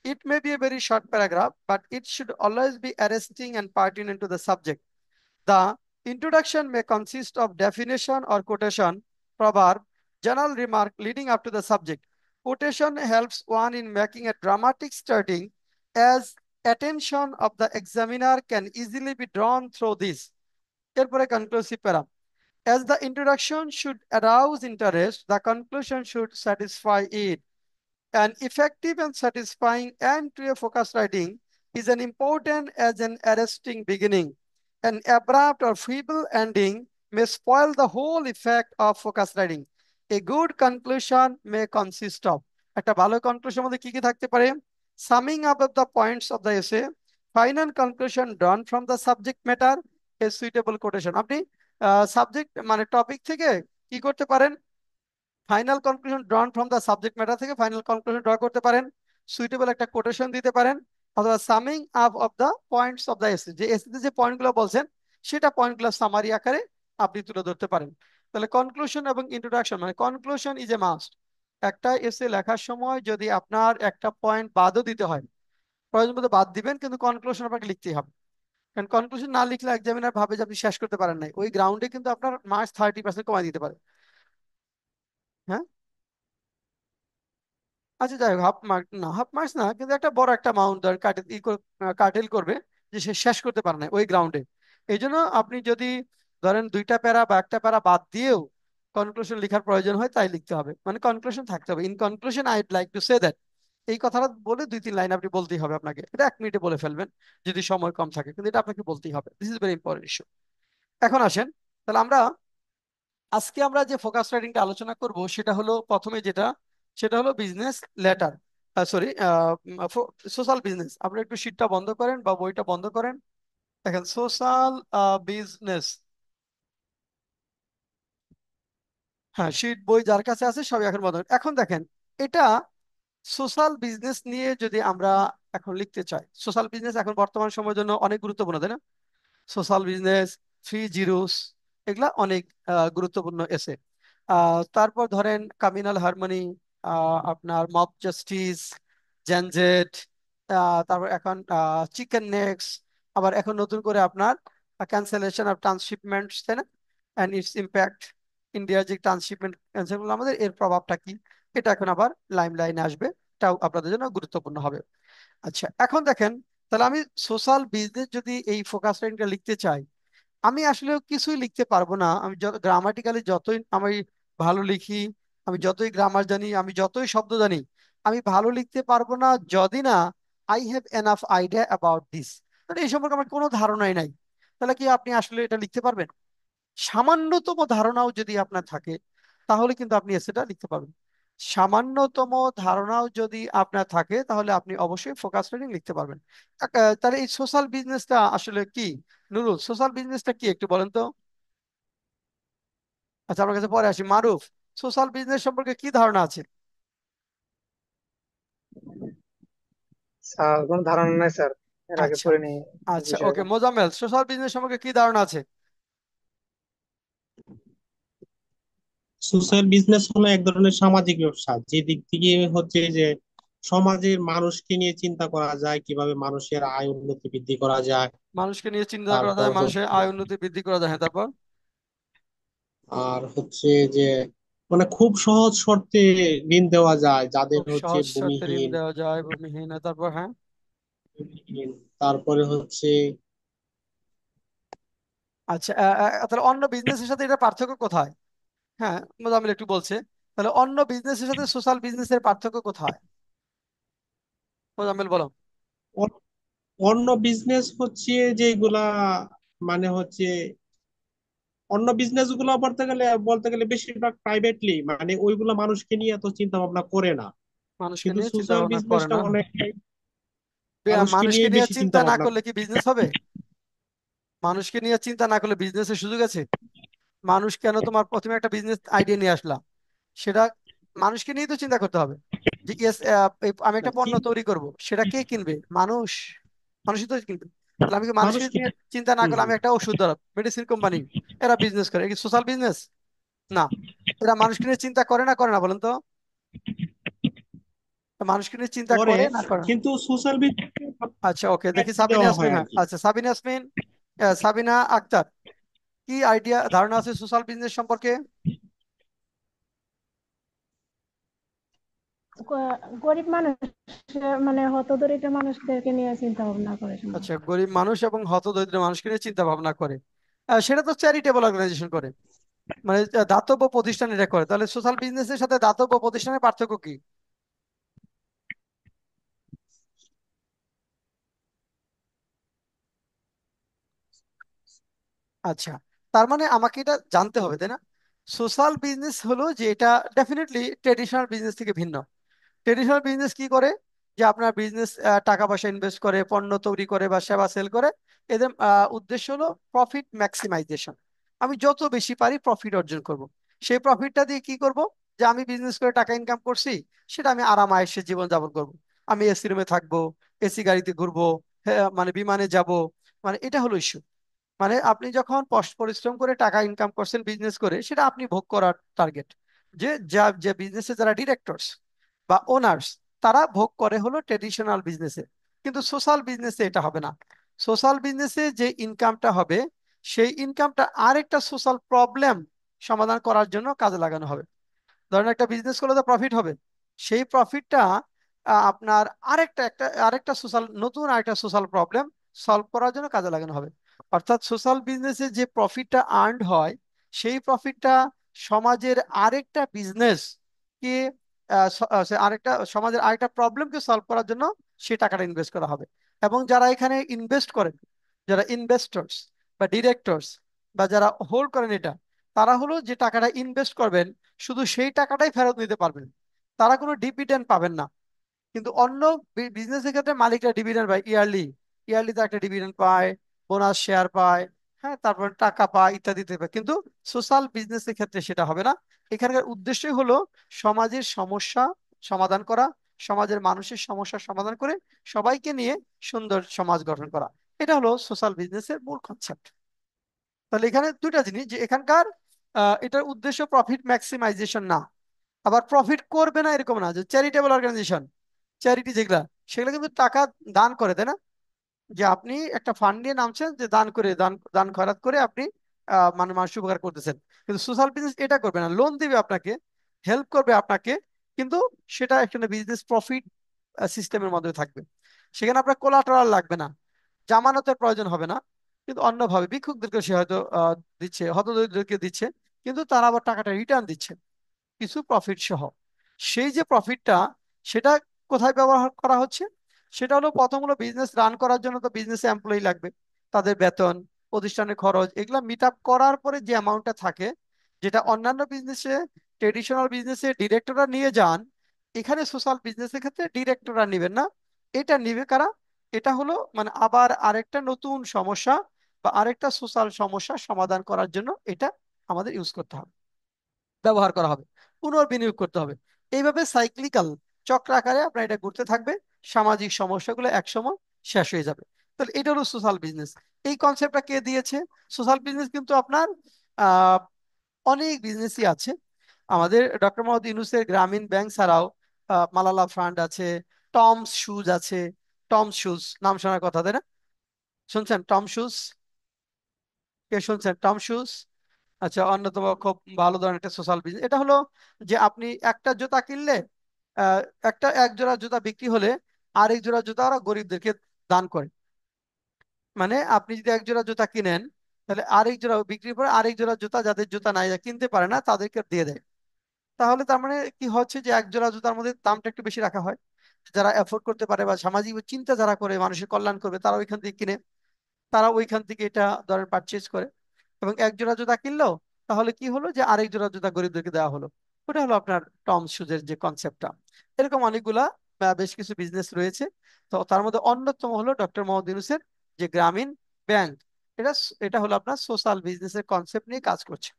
It may be a very short paragraph, but it should always be arresting and pertinent to the subject. The introduction may consist of definition or quotation, proverb, general remark leading up to the subject. Quotation helps one in making a dramatic starting, as attention of the examiner can easily be drawn through this. এরপরে conclusive para. As the introduction should arouse interest, the conclusion should satisfy it. An effective and satisfying end to a focus writing is as important as an arresting beginning. An abrupt or feeble ending may spoil the whole effect of focus writing. A good conclusion may consist of একটা ভালো কনক্লুশন মধ্যে কি কি থাকতে পারে? Summing up of the points of the essay, final conclusion drawn from the subject matter, a suitable quotation. আপনি সাবজেক্ট মানে টপিক থেকে কি করতে পারেন? Final conclusion ড্রন from the subject matter থেকে ফাইনাল কনক্লুশন ড্র করতে পারেন, সুইটেবল একটা কোটেশন দিতে পারেন, অথবা summing up of the points of the essay, যে এসেতে যে পয়েন্টগুলো বলছেন সেটা পয়েন্টগুলো সামারি আকারে আপনি তুলে ধরতে পারেন। তাহলে কনক্লুশন এবং ইন্ট্রোডাকশন মানে কনক্লুশন ইজ এ মাস্ট। একটা এসে লেখার সময় যদি আপনার একটা পয়েন্ট বাদও দিতে হয়, প্রয়োজন মতো বাদ দিবেন, কিন্তু কনক্লুশন আপনাকে লিখতেই হবে। কারণ কনক্লুশন না লিখলে এক্সামিনার ভাবে যে আপনি শেষ করতে পারেন নাই, ওই গ্রাউন্ডে কিন্তু আপনার মার্কস 30% কমাই দিতে পারে। হ্যাঁ, আচ্ছা যাই হোক, হাফ মার্ক না, হাফ মার্কস না, কিন্তু একটা বড় একটা অ্যামাউন্ট ধর কাটেল করবে যে সে শেষ করতে পারে না ওই গ্রাউন্ডে। এই জন্য আপনি যদি ধরেন দুইটা প্যারা বা একটা প্যারা বাদ দিয়েও কনক্লুশন লেখার প্রয়োজন হয়, তাই লিখতে হবে, মানে কনক্লুশন থাকতে হবে। In conclusion I'd like to say that, এই কথাটা বলে 2-3 লাইন আপনি বলতেই হবে আপনাকে। এটা 1 মিনিটে বলে ফেলবেন যদি সময় কম থাকে, কিন্তু এটা আপনাকে বলতেই হবে। This is very important issue. এখন আসেন, তাহলে আজকে আমরা যে ফোকাস রাইটিংটা আলোচনা করব সেটা হলো প্রথমে যেটা, সেটা হলো business letter, sorry social business. আপনি একটু শীটটা বন্ধ করেন বা বইটা বন্ধ করেন। দেখেন সোশ্যাল বিজনেস, হ্যাঁ শীট বই যার কাছে আছে সবই এখন বন্ধ করেন। এখন দেখেন, এটা সোশ্যাল বিজনেস নিয়ে যদি আমরা এখন লিখতে চাই, সোশ্যাল বিজনেস এখন বর্তমান সময়ের জন্য অনেক গুরুত্বপূর্ণ, তাই না? সোশ্যাল বিজনেস, থ্রি জিরোস, এগুলা অনেক গুরুত্বপূর্ণ এসে। তারপর ধরেন কমিউনাল হারমোনি, আপনার মব জাস্টিস, জেনজেট, তারপর এখন চিকেন নেক্স, আবার এখন নতুন করে আপনার ক্যান্সেলেশন অফ ট্রান্সশিপমেন্টস, তাই না? অ্যান্ড ইটস ইম্প্যাক্ট, ইন্ডিয়ার যে ট্রান্সশিপমেন্ট ক্যান্সেল করলো আমাদের, এর প্রভাবটা কি, এটা এখন আবার লাইম লাইনে আসবে, এটাও আপনাদের জন্য গুরুত্বপূর্ণ হবে। আচ্ছা এখন দেখেন, তাহলে আমি সোশ্যাল বিজনেস যদি এই ফোকাস লাইনটা লিখতে চাই, আমি আসলে কিছুই লিখতে পারবো না। আমি যত গ্রামাটিক্যালি যতই আমি ভালো লিখি, আমি যতই গ্রামার জানি, আমি যতই শব্দ জানি, আমি ভালো লিখতে পারবো না যদি না I have enough idea about this, মানে এই সম্পর্কে আমার কোনো ধারণাই নাই। তাহলে কি আপনি আসলে এটা লিখতে পারবেন? সামান্যতম ধারণাও যদি আপনার থাকে, তাহলে কিন্তু আপনি এসেটা লিখতে পারবেন। সামান্যতম ধারণাও যদি আপনার থাকে, তাহলে আপনি অবশ্যই ফোকাস রিডিং লিখতে পারবেন। তাহলে এই সোশ্যাল বিজনেসটা আসলে কি? নুরুল, সোশ্যাল বিজনেসটা কি একটু বলেন তো। আচ্ছা আমার কাছে পরে আসি, মারুফ, সোশ্যাল বিজনেস সম্পর্কে কি ধারণা আছে? স্যার কোনো ধারণা নাই স্যার, এর আগে আচ্ছা, পড়িনি এই আচ্ছা ওকে, বিষয়টা। মোজাম্মেল, সোশ্যাল বিজনেস সম্পর্কে কি ধারণা আছে? সোশ্যাল বিজনেস হলো এক ধরনের সামাজিক ব্যবসা, যে দিক থেকে হচ্ছে যে সমাজের মানুষকে নিয়ে চিন্তা করা যায়, কিভাবে মানুষের আয় উন্নতি বৃদ্ধি করা যায়। মানুষকে নিয়ে চিন্তা করা তারপর যায়, মানুষের হচ্ছে আয় উন্নতি বৃদ্ধি করা যায়, হ্যাঁ, তারপর আর হচ্ছে যে মানে খুব সহজ শর্তে ঋণ দেওয়া যায় যাদের খুব হচ্ছে সহজ শর্তে ঋণ ভূমিহীন। দেওয়া যায়, ভূমিহীন, তারপর হ্যাঁ। তারপরে হচ্ছে আচ্ছা তাহলে অন্য বিজনেসের সাথে এটা পার্থক্য কোথায়? হ্যাঁ, মোজাম্মেল একটু বলছে, তাহলে অন্য বিজনেসের সাথে সোশ্যাল বিজনেসের পার্থক্য কোথায়? মোজাম্মেল বলো। অ- অন্য বিজনেস হচ্ছে যেগুলা মানে হচ্ছে অন্য বিজনেস গুলা বলতে গেলে বেশিরভাগ প্রাইভেটলি, মানে ওইগুলা মানুষকে নিয়ে এত চিন্তা ভাবনা করে না। মানুষকে কিন্তু নিয়ে চিন্তা সোশ্যাল ভাবনা করে বিজনেসটা না। অনেকটাই মানুষকে মানুষকে নিয়ে নিয়ে বেশি চিন্তা চিন্তা না ভাবনা করলে কি বিজনেস হবে? মানুষকে নিয়ে চিন্তা না করলে বিজনেসের সুযোগ আছে? মানুষ কেন, তোমার প্রথমে একটা বিজনেস আইডিয়া নিয়ে আসলাম, সেটা মানুষকে নিয়েই তো চিন্তা করতে হবে যে ইয়েস, আমি একটা পণ্য করে। তৈরি করব, সেটা কে কিনবে? মানুষ, মানুষই তো কিনবে। তাহলে আমি কি মানুষকে মানুষকে নিয়ে চিন্তা না হুম করলে, হুম। আমি একটা ওষুধ ধরো মেডিসিন কোম্পানি, এরা বিজনেস করে, কি সোশ্যাল বিজনেস? না। এরা মানুষকে নিয়ে চিন্তা করে না, করে না বলেন তো? মানুষকে নিয়ে চিন্তা করে, করে না করে? কিন্তু সোশ্যাল বিজনেস আচ্ছা, ওকে, দেখি ট্যাক্স সাবিনা দেওয়া ইয়াসমিন। হয় আর হ্যাঁ, কি। আচ্ছা, সাবিনা ইয়াসমিন, সাবিনা আক্তার, কি আইডিয়া ধারণা আছে সোশ্যাল বিজনেস সম্পর্কে? গরিব মানুষ, মানে হতদরিদ্র মানুষদেরকে নিয়ে চিন্তা ভাবনা করে আচ্ছা, সম্ভবত। গরিব মানুষ এবং হতদরিদ্র মানুষকে নিয়ে চিন্তা ভাবনা করে। সেটা তো চ্যারিটেবল অর্গানাইজেশন করে, মানে দাতব্য প্রতিষ্ঠান এটা করে। তাহলে সোশ্যাল বিজনেসের সাথে দাতব্য প্রতিষ্ঠানের পার্থক্য কি? আচ্ছা, তার মানে আমাকে এটা জানতে হবে, তাই না? সোশ্যাল বিজনেস হলো যে এটা ডেফিনেটলি ট্রেডিশনাল বিজনেস থেকে ভিন্ন। ট্রেডিশনাল বিজনেস কি করে, যে আপনার বিজনেস টাকা পয়সা ইনভেস্ট করে, পণ্য তৈরি করে বা সেবা সেল করে। এদের উদ্দেশ্য হলো প্রফিট ম্যাক্সিমাইজেশন। আমি যত বেশি পারি প্রফিট অর্জন করব। সেই প্রফিটটা দিয়ে কি করব, যে আমি বিজনেস করে টাকা ইনকাম করছি, সেটা আমি আরাম আয়েসে জীবন যাপন করব। আমি এসি রুমে থাকবো, এসি গাড়িতে ঘুরবো, হ্যাঁ, মানে বিমানে যাব। মানে এটা হলো ইস্যু। মানে আপনি যখন পরিশ্রম করে টাকা ইনকাম করছেন বিজনেস করে, সেটা আপনি ভোগ করার টার্গেট। যে যে বিজনেসে যারা ডিরেক্টরস বা ওনার্স, তারা ভোগ করে হলো ট্রেডিশনাল বিজনেসে। কিন্তু সোশ্যাল বিজনেসে এটা হবে না। সোশ্যাল বিজনেসে যে ইনকামটা হবে, সেই ইনকামটা আরেকটা সোশ্যাল প্রবলেম সমাধান করার জন্য কাজে লাগানো হবে। ধরেন একটা বিজনেস করলে তো প্রফিট হবে, সেই প্রফিটটা আপনার আরেকটা সোশ্যাল, নতুন আরেকটা সোশ্যাল প্রবলেম সলভ করার জন্য কাজে লাগানো হবে। অর্থাৎ সোশ্যাল বিজনেসে যে প্রফিটটা আর্নড হয়, সেই প্রফিটটা সমাজের আরেকটা বিজনেস কে আরেকটা সমাজের আরেকটা প্রবলেমকে সলভ করার জন্য সেই টাকাটা ইনভেস্ট করা হবে। এবং যারা এখানে ইনভেস্ট করেন, যারা ইনভেস্টরস বা ডিরেক্টরস বা যারা হোল্ড করেন এটা, তারা হলো যে টাকাটা ইনভেস্ট করবেন, শুধু সেই টাকাটাই ফেরত নিতে পারবেন। তারা কোনো ডিভিডেন্ড পাবেন না। কিন্তু অন্য বিজনেসের ক্ষেত্রে মালিকরা ডিভিডেন্ড পায় ইয়ারলি। ইয়ারলিতে একটা ডিভিডেন্ড পায়, বোনাস শেয়ার পায়, হ্যাঁ, তারপর টাকা পায়, ইত্যাদি পায়। কিন্তু সোশ্যাল বিজনেসের ক্ষেত্রে সেটা হবে না। এখানকার উদ্দেশ্যই হলো সমাজের সমস্যা সমাধান করা, সমাজের মানুষের সমস্যার সমাধান করে সবাইকে নিয়ে সুন্দর সমাজ গঠন করা। এটা হলো সোশ্যাল বিজনেসের মূল কনসেপ্ট। তাহলে এখানে দুইটা জিনিস, যে এখানকার এটার উদ্দেশ্য প্রফিট ম্যাক্সিমাইজেশন না, আবার প্রফিট করবে না এরকম না। যে চ্যারিটেবল অর্গানাইজেশন, চ্যারিটি যেগুলা, সেগুলো কিন্তু টাকা দান করে, তাই না? যে আপনি একটা ফান্ড নিয়ে নামছেন, যে দান করে, দান দান খয়রাত করে আপনি মানে মানুষ উপকার করতেছেন। কিন্তু সোশ্যাল বিজনেস এটা করবে না, লোন দিবে আপনাকে, হেল্প করবে আপনাকে, কিন্তু সেটা একটা বিজনেস প্রফিট সিস্টেমের মধ্যে থাকবে। সেখানে আপনার কোলাটারাল লাগবে না, জামানতের প্রয়োজন হবে না। কিন্তু অন্যভাবে ভিক্ষুকদেরকে সে হয়তো দিচ্ছে, হতদরিদ্রকে দিচ্ছে, কিন্তু তারা আবার টাকাটা রিটার্ন দিচ্ছে কিছু প্রফিট সহ। সেই যে প্রফিটটা, সেটা কোথায় ব্যবহার করা হচ্ছে? সেটা হলো, প্রথম হলো বিজনেস রান করার জন্য তো বিজনেস এমপ্লয়ি লাগবে, তাদের বেতন, প্রতিষ্ঠানের খরচ, এগুলা মিট আপ করার পরে যে অ্যামাউন্টটা থাকে, যেটা অন্যান্য বিজনেসে, ট্রেডিশনাল বিজনেসে ডিরেক্টররা নিয়ে যান, এখানে সোশ্যাল বিজনেসের ক্ষেত্রে ডিরেক্টররা নেবেন না। এটা নিবে কারা? এটা হলো মানে আবার আরেকটা নতুন সমস্যা বা আরেকটা সোশ্যাল সমস্যা সমাধান করার জন্য এটা আমাদের ইউজ করতে হবে, ব্যবহার করা হবে, পুনর্বিনিয়োগ করতে হবে। এইভাবে সাইক্লিক্যাল, চক্রাকারে আপনার এটা ঘুরতে থাকবে। সামাজিক সমস্যাগুলো একসময় শেষ হয়ে যাবে। তাহলে এটা হলো সোশ্যাল বিজনেস। এই কনসেপ্টটা কে দিয়েছে? সোশ্যাল বিজনেস কিন্তু আপনার আহ অনেক বিজনেসই আছে। আমাদের ডক্টর মোহাম্মদ ইউনূসের গ্রামীণ ব্যাংক ছাড়াও মালালা ফান্ড আছে, টমস শুজ আছে। টমস শুজ নাম শোনার কথা, তাই না? শুনছেন টম শুজ? কে শুনছেন টম শুজ? আচ্ছা, অন্যতম খুব ভালো ধরনের একটা সোশ্যাল বিজনেস এটা হলো, যে আপনি একটা জুতা কিনলে, আহ, এক জোড়া জুতা বিক্রি হলে আরেক জোড়া জুতা ওরা গরিবদেরকে দান করে। মানে আপনি যদি এক জোড়া জুতা কিনেন, তাহলে আরেক জোড়া বিক্রি করে আরেক জোড়া জুতা, যাদের জুতা নাই, যারা কিনতে পারে না, তাদেরকে দিয়ে দেয়। তাহলে তার মানে কি হচ্ছে, যে এক জোড়া জুতার মধ্যে দামটা একটু বেশি রাখা হয়। যারা এফোর্ড করতে পারে বা সামাজিক চিন্তা যারা করে, মানুষের কল্যাণ করবে, তারা ওইখান থেকে কিনে, তারা ওইখান থেকে এটা ধরেন পারচেজ করে। এবং এক জোড়া জুতা কিনলো, তাহলে কি হলো, যে আরেক জোড়া জুতা গরিবদেরকে দেওয়া হলো। ওটা হলো আপনার টম শুজের যে কনসেপ্টটা। এরকম অনেকগুলা বেশ কিছু বিজনেস রয়েছে। তো তার মধ্যে অন্যতম হলো ডক্টর মোহাম্মদ ইউনূসের যে গ্রামীণ ব্যাংক। এটা এটা হলো আপনার সোশ্যাল বিজনেসের কনসেপ্ট নিয়ে কাজ করছে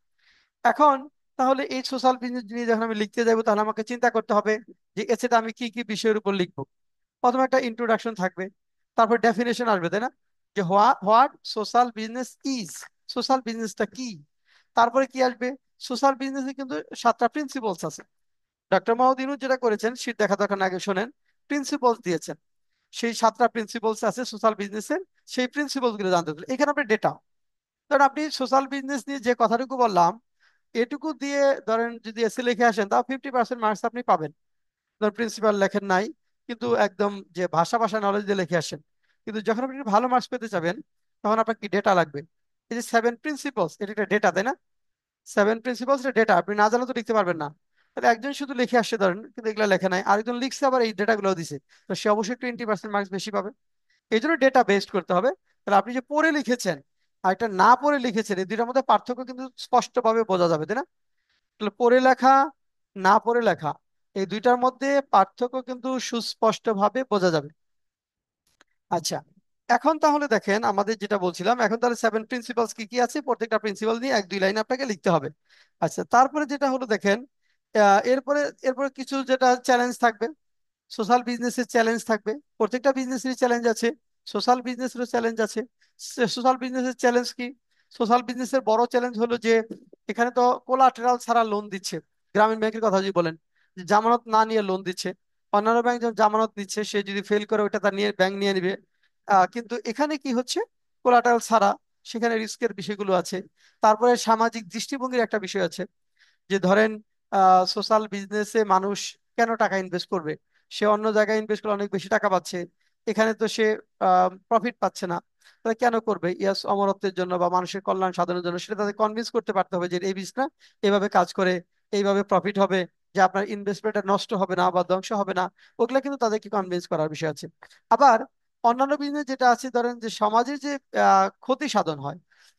এখন। তাহলে এই সোশ্যাল বিজনেস নিয়ে যখন আমি লিখতে যাবো, তাহলে আমাকে চিন্তা করতে হবে যে এসেটা আমি কি কি বিষয়ের উপর লিখবো। প্রথমে একটা ইন্ট্রোডাকশন থাকবে, তারপর ডেফিনেশন আসবে, তাই না? যে what social business is, social বিজনেসটা কি। তারপরে কি আসবে? সোশ্যাল বিজনেসে কিন্তু 7টা প্রিন্সিপলস আছে। ডক্টর মাহমুদ ইউনূস যেটা করেছেন শীট দেখা দরকার না, আগে শোনেন। প্রিন্সিপালস দিয়েছেন, সেই 7টা প্রিন্সিপালস আছে সোশ্যাল বিজনেসের, সেই প্রিন্সিপালস গুলো জানতে হবে। এখানে আপনি ডেটা, ধরেন আপনি সোশ্যাল বিজনেস নিয়ে যে কথাটুকু বললাম এটুকু দিয়ে ধরেন যদি এসে লিখে আসেন তাও 50% মার্কস আপনি পাবেন। ধর প্রিন্সিপাল লেখেন নাই, কিন্তু একদম যে ভাষা ভাষা নলেজ দিয়ে লিখে আসেন। কিন্তু যখন আপনি ভালো মার্কস পেতে যাবেন তখন আপনার কি ডেটা লাগবে। এই যে 7 প্রিন্সিপালস, এটা একটা ডেটা, তাই না? 7 প্রিন্সিপালস এটা ডেটা, আপনি না জানলে তো লিখতে পারবেন না। তাহলে একজন শুধু লিখে আসছে ধরেন, কিন্তু এগুলো লেখে নাই, আরেকজন লিখছে আবার এই ডেটাগুলো দিছে, তো সে অবশ্যই 20% মার্কস বেশি পাবে। এই জন্য ডেটা বেসড করতে হবে। তাহলে আপনি যে পড়ে লিখেছেন আর এটা না পড়ে লিখেছেন, এই দুইটার মধ্যে পার্থক্য কিন্তু স্পষ্টভাবে বোঝা যাবে, তাই না? তাহলে পড়ে লেখা, না পড়ে লেখা, এই দুইটার মধ্যে পার্থক্য কিন্তু সুস্পষ্টভাবে বোঝা যাবে। আচ্ছা, এখন তাহলে দেখেন আমাদের যেটা বলছিলাম, এখন তাহলে 7 প্রিন্সিপালস কি কি আছে প্রত্যেকটা প্রিন্সিপাল নিয়ে 1-2 লাইন আপনাকে লিখতে হবে। আচ্ছা, তারপরে যেটা হলো দেখেন, এরপরে এরপরে কিছু যেটা চ্যালেঞ্জ থাকবে, সোশ্যাল বিজনেসের চ্যালেঞ্জ থাকবে। প্রত্যেকটা বিজনেসেরই চ্যালেঞ্জ আছে, সোশ্যাল বিজনেসেরও চ্যালেঞ্জ আছে। সোশ্যাল বিজনেসের চ্যালেঞ্জ কি? সোশ্যাল বিজনেসের বড় চ্যালেঞ্জ হলো যে এখানে তো কোলাটেরাল ছাড়া লোন দিচ্ছে। গ্রামীণ ব্যাংকের কথা যদি বলেন, যে জামানত না নিয়ে লোন দিচ্ছে। অন্যান্য ব্যাংক যখন জামানত দিচ্ছে, সে যদি ফেল করে ওটা তার নিয়ে ব্যাংক নিয়ে নিবে। কিন্তু এখানে কি হচ্ছে, কোলাটেরাল ছাড়া, সেখানে রিস্কের বিষয়গুলো আছে। তারপরে সামাজিক দৃষ্টিভঙ্গির একটা বিষয় আছে, যে ধরেন সোশ্যাল বিজনেসে মানুষ কেন টাকা ইনভেস্ট করবে? সে অন্য জায়গায় ইনভেস্ট করে অনেক বেশি টাকা পাচ্ছে, এখানে তো সে প্রফিট পাচ্ছে না, তাহলে কেন করবে? ইয়াস, অমরত্বের জন্য বা মানুষের কল্যাণ সাধনের জন্য। সেটা তাদের কনভিন্স করতে পারতে হবে যে এই বিজনেস এভাবে কাজ করে, এইভাবে প্রফিট হবে, যে আপনার ইনভেস্টমেন্টটা নষ্ট হবে না বা ধ্বংস হবে না। ওগুলা কিন্তু তাদেরকে কনভিন্স করার বিষয় আছে। আবার অন্যান্য বিজনেস যেটা আছে, ধরেন যে সমাজের যে ক্ষতি সাধন হয়,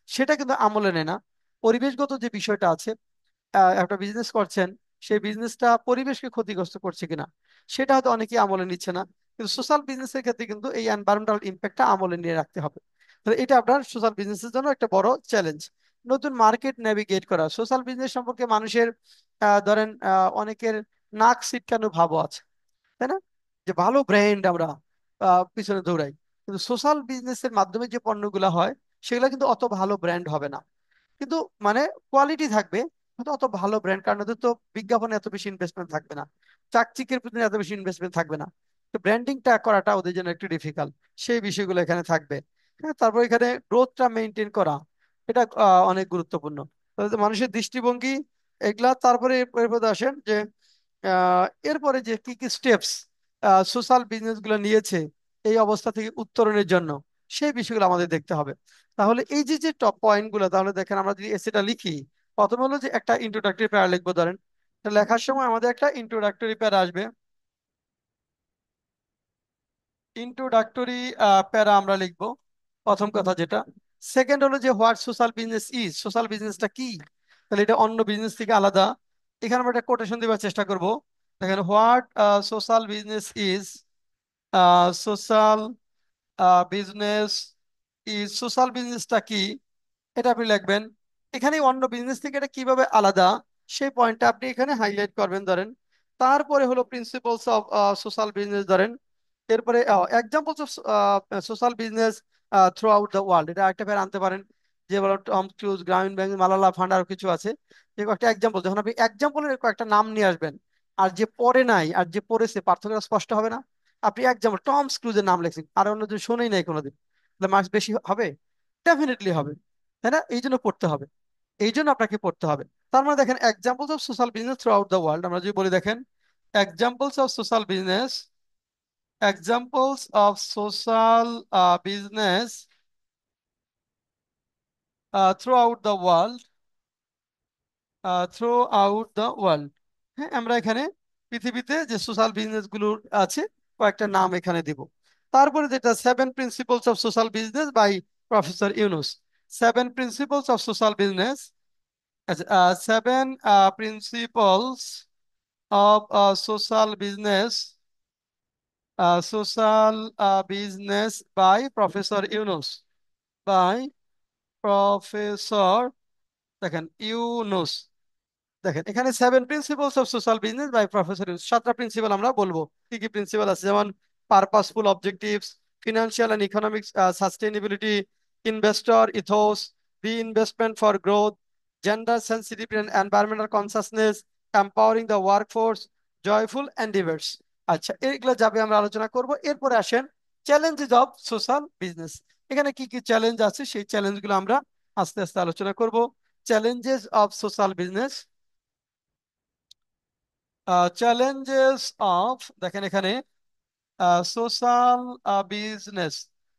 সেটা কিন্তু আমলে নেয় না। পরিবেশগত যে বিষয়টা আছে, একটা বিজনেস করছেন, সেই বিজনেসটা পরিবেশকে ক্ষতিগ্রস্ত করছে কিনা সেটা হয়তো অনেকেই আমলে নিচ্ছে না। কিন্তু সোশ্যাল বিজনেসের ক্ষেত্রে কিন্তু এই এনভায়রনমেন্টাল ইম্প্যাক্টটা আমলে নিয়ে রাখতে হবে। তাহলে এটা আপনার সোশ্যাল বিজনেসের জন্য একটা বড় চ্যালেঞ্জ। নতুন মার্কেট নেভিগেট করা, সোশ্যাল বিজনেস সম্পর্কে মানুষের ধরেন অনেকের নাক সিটকানো ভাবও আছে, তাই না? যে ভালো ব্র্যান্ড আমরা পিছনে দৌড়াই, কিন্তু সোশ্যাল বিজনেসের মাধ্যমে যে পণ্যগুলো হয় সেগুলো কিন্তু অত ভালো ব্র্যান্ড হবে না। কিন্তু মানে কোয়ালিটি থাকবে, কিন্তু অত ভালো ব্র্যান্ড, কারণ ওদের তো বিজ্ঞাপনে এত বেশি ইনভেস্টমেন্ট থাকবে না, চাকচিকের পিছনে এত বেশি ইনভেস্টমেন্ট থাকবে না। তো ব্র্যান্ডিংটা করাটা ওদের জন্য একটু ডিফিকাল্ট। সেই বিষয়গুলো এখানে থাকবে। হ্যাঁ, তারপর এখানে গ্রোথটা মেনটেন করা, এটা অনেক গুরুত্বপূর্ণ। তাহলে মানুষের দৃষ্টিভঙ্গি এগুলা। তারপরে এরপরে আসেন যে এরপরে যে কি কি স্টেপস সোশ্যাল বিজনেস গুলো নিয়েছে এই অবস্থা থেকে উত্তরণের জন্য, সেই বিষয়গুলো আমাদের দেখতে হবে। তাহলে এই যে যে টপ পয়েন্ট গুলো, তাহলে দেখেন আমরা যদি এসেটা লিখি, প্রথমে হলো যে একটা ইন্ট্রোডাক্টরি প্যারা লিখবো ধরেন। এটা লেখার সময় আমাদের একটা ইন্ট্রোডাক্টরি প্যারা আসবে। ইন্ট্রোডাক্টরি প্যারা আমরা লিখবো, প্রথম কথা যেটা। সেকেন্ড হলো যে what social business is, social বিজনেসটা কি, তাহলে এটা অন্য বিজনেস থেকে আলাদা। এখানে আমরা একটা কোটেশন দেওয়ার চেষ্টা করব। দেখেন, what social business is, social business is, social বিজনেসটা কি, এটা আপনি লিখবেন। এখানে অন্য বিজনেস থেকে এটা কিভাবে আলাদা, সেই পয়েন্টটা আপনি এখানে হাইলাইট করবেন ধরেন। তারপরে হলো প্রিন্সিপালস অফ সোশ্যাল বিজনেস ধরেন। এরপরে examples of social business through out the world, এটা একটা পেয়ার আনতে পারেন। যে বলো টম ক্রুজ, গ্রামীণ ব্যাংক, মালালা ফান্ড, আর কিছু আছে। যে কয়েকটা এক্সাম্পল, যখন আপনি এক্সাম্পলের কয়েকটা নাম নিয়ে আসবেন, আর যে পড়ে নাই আর যে পড়েছে পার্থক্য স্পষ্ট হবে না। আপনি এক্সাম্পল টম ক্রুজের নাম লেখছেন, আর অন্যজন শোনেই নাই কোনোদিন, তাহলে মার্কস বেশি হবে? ডেফিনেটলি হবে, তাই না? এই জন্য পড়তে হবে, এই জন্য আপনাকে পড়তে হবে। তার মানে দেখেন, examples of social business through out the world, আমরা যদি বলি দেখেন, examples of social business, examples of social business through out the world, through out the world. হ্যাঁ, আমরা এখানে পৃথিবীতে যে সোশ্যাল বিজনেস গুলো আছে কয়েকটা নাম এখানে দিব। তারপরে যেটা 7 principles of social business by professor Yunus. 7 principles of social business, আচ্ছা, 7 principles of social business, social business by professor Yunus, by professor, দেখেন, ইউনুস। দেখেন এখানে 7 principles of social business by professor Yunus, 7টা প্রিন্সিপাল আমরা বলবো। কি কি প্রিন্সিপাল আছে? যেমন purposeful objectives, financial and economic sustainability, investor ethos, reinvestment for growth, gender sensitive and environmental consciousness, empowering the workforce, joyful এন্ডিভার্স। আচ্ছা, এগুলো যাবে আমরা আলোচনা করব। এরপরে আসেন চ্যালেঞ্জেস অফ সোশ্যাল বিজনেস। এখানে কি কি চ্যালেঞ্জ আছে সেই চ্যালেঞ্জগুলো আমরা আস্তে আস্তে আলোচনা করব। Challenges of social business. Challenges of, দেখেন এখানে সোশ্যাল বিজনেস।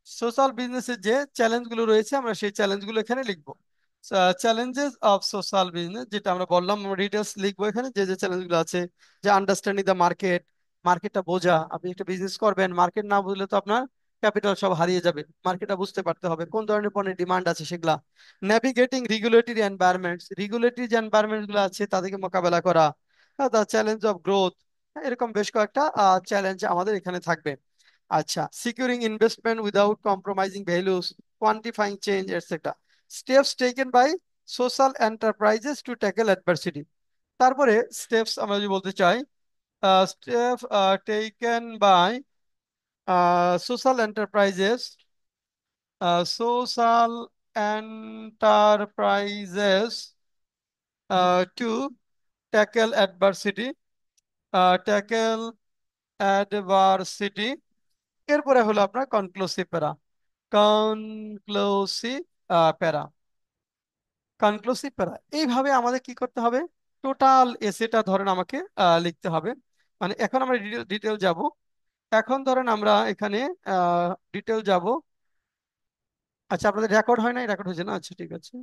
সোশ্যাল বিজনেসের যে চ্যালেঞ্জগুলো রয়েছে আমরা সেই চ্যালেঞ্জগুলো এখানে লিখবো। চ্যালেঞ্জেস অফ সোশ্যাল বিজনেস যেটা আমরা বললাম, ডিটেলস লিখবো এখানে যে যে চ্যালেঞ্জগুলো আছে। যে আন্ডারস্ট্যান্ডিং দ্য মার্কেট, মার্কেটটা বোঝা। আপনি একটা বিজনেস করবেন, মার্কেট না বুঝলে তো আপনার ক্যাপিটাল সব হারিয়ে যাবে। মার্কেটটা বুঝতে পারতে হবে কোন ধরনের পণ্যের ডিমান্ড আছে সেগুলা। নেভিগেটিং রেগুলেটরি এনভায়রনমেন্টস, রেগুলেটরি যে এনভায়রনমেন্ট গুলো আছে তাদেরকে মোকাবেলা করা। দ্য চ্যালেঞ্জ অফ গ্রোথ, এরকম বেশ কয়েকটা চ্যালেঞ্জ আমাদের এখানে থাকবে। আচ্ছা, securing investment without compromising values, quantifying change etcetera, steps taken by social enterprises to tackle adversity. তারপরে স্টেপস আমরা যদি বলতে চাই, step taken by social enterprises, social enterprises to tackle adversity, tackle adversity. এরপরে হলো আপনার কনক্লুসিভ প্যারা। কনক্লুসিভ প্যারা, কনক্লুসিভ প্যারা, এইভাবে আমাদের কি করতে হবে, টোটাল এসেটা ধরেন আমাকে লিখতে হবে। মানে এখন আমরা ডিটেল যাব। এখন ধরেন আমরা এখানে ডিটেল যাব। আচ্ছা, আপনাদের রেকর্ড হয় নাই? রেকর্ড হয়েছে না? আচ্ছা, ঠিক আছে।